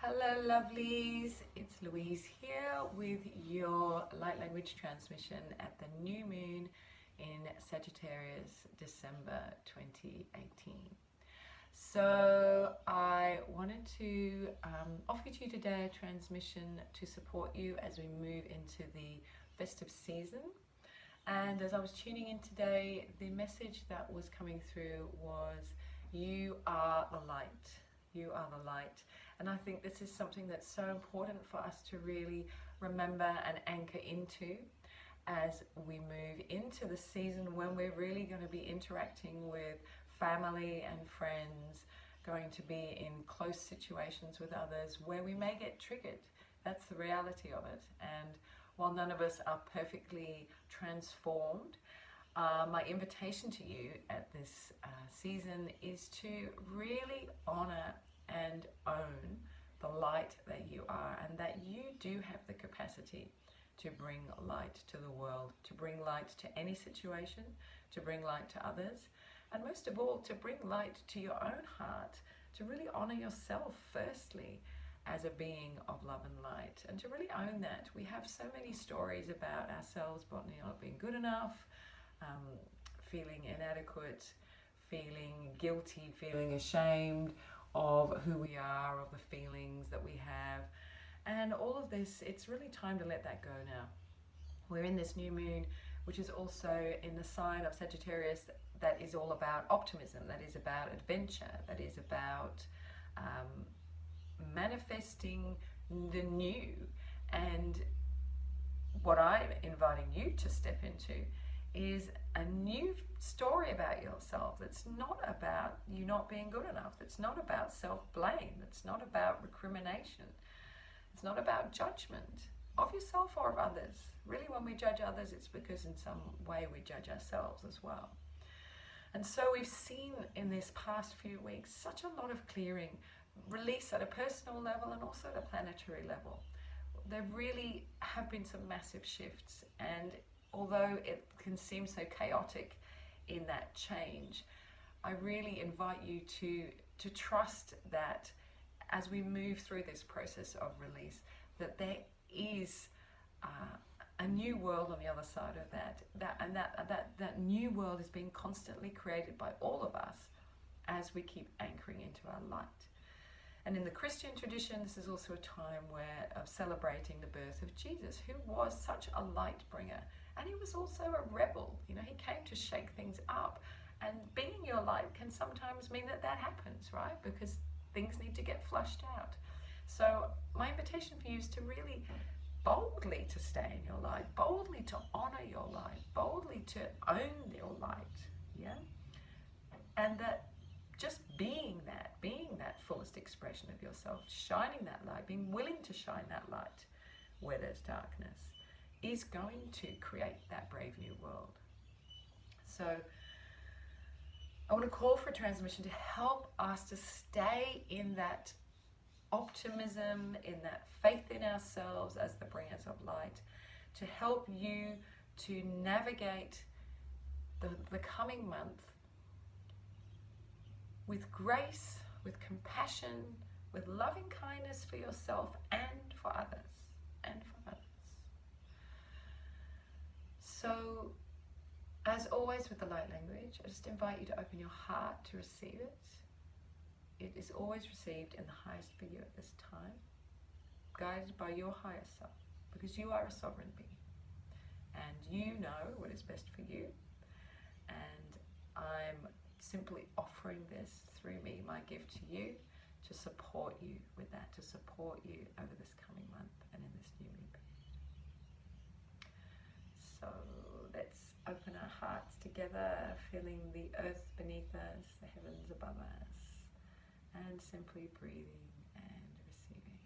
Hello lovelies, it's Louise here with your light language transmission at the new moon in Sagittarius, December 2018. So I wanted to offer to you today a transmission to support you as we move into the festive season. And as I was tuning in today, the message that was coming through was, you are the light. You are the light. And I think this is something that's so important for us to really remember and anchor into as we move into the season when we're really going to be interacting with family and friends, going to be in close situations with others where we may get triggered. That's the reality of it. And while none of us are perfectly transformed, my invitation to you at this season is to really honor and own the light that you are, and that you do have the capacity to bring light to the world, to bring light to any situation, to bring light to others, and most of all, to bring light to your own heart, to really honor yourself firstly as a being of love and light, and to really own that. We have so many stories about ourselves not being good enough, feeling inadequate, feeling guilty, feeling ashamed of who we are, of the feelings that we have, and all of this. It's really time to let that go now. We're in this new moon, which is also in the sign of Sagittarius, that is all about optimism, that is about adventure, that is about manifesting the new. And what I'm inviting you to step into is a new story about yourself that's not about you not being good enough, that's not about self-blame, that's not about recrimination, it's not about judgment of yourself or of others. Really, when we judge others, it's because in some way we judge ourselves as well. And so we've seen in this past few weeks such a lot of clearing, release at a personal level and also at a planetary level. There really have been some massive shifts, and although it can seem so chaotic in that change, I really invite you to trust that as we move through this process of release, that there is a new world on the other side of that new world is being constantly created by all of us as we keep anchoring into our light. And in the Christian tradition, this is also a time of celebrating the birth of Jesus, who was such a light bringer. And he was also a rebel. He came to shake things up. And being your light can sometimes mean that happens, right? Because things need to get flushed out. So my invitation for you is to really boldly to stay in your light, boldly to honor your light, boldly to own your light, yeah? And that just being that fullest expression of yourself, shining that light, being willing to shine that light where there's darkness, is going to create that brave new world. So I want to call for a transmission to help us to stay in that optimism, in that faith in ourselves as the bringers of light, to help you to navigate the coming month with grace, with compassion, with loving kindness for yourself and for others, So, as always with the light language, I just invite you to open your heart to receive it. It is always received in the highest for you at this time, guided by your higher self, because you are a sovereign being, and you know what is best for you. And I'm simply offering this through me, my gift to you, to support you with that, to support you over this coming month and in this new moon period. So let's open our hearts together, feeling the earth beneath us, the heavens above us, and simply breathing and receiving.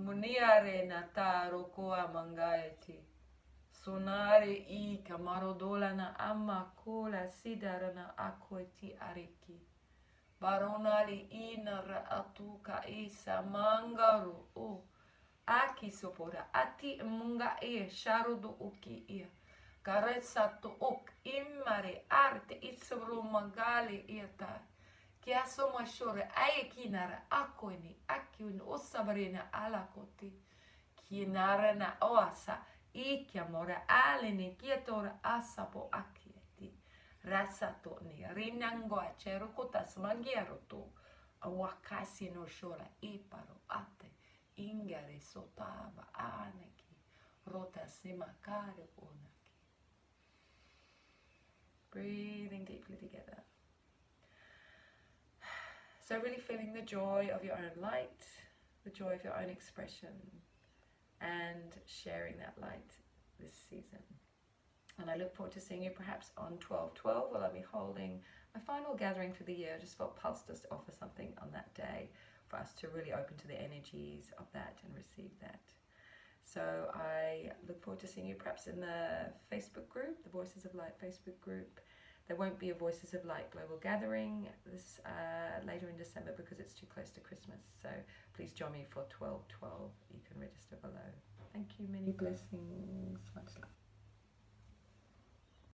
Muniare nataro koa mangaeti. Sonare I kamarodolana ama kola sidarana akoeti ariki. Baronali inara atuka isa mangaru o. Aki sopora ati munga sharudo uki ia. Karetsato ok imare arte isoro magali iata. Kia soma shore ayekinara akoini akiun osabarina alakoti. Kinara na oasa ikia mora alene kietora asapo akieti. Rasato ni rinango acherukota smangiaroto. Awakasi no shora iparo ate. Ingare sotava aneki. Rota simakare onaki. Breathing deeply together. So really feeling the joy of your own light, the joy of your own expression, and sharing that light this season. And I look forward to seeing you perhaps on 12/12, where I'll be holding my final gathering for the year. I just felt pulsed us to offer something on that day for us to really open to the energies of that and receive that. So I look forward to seeing you perhaps in the Facebook group, the Voices of Light Facebook group. There won't be a Voices of Light global gathering this later in December because it's too close to Christmas. So please join me for 12/12. You can register below. Thank you. Many blessings. Much love.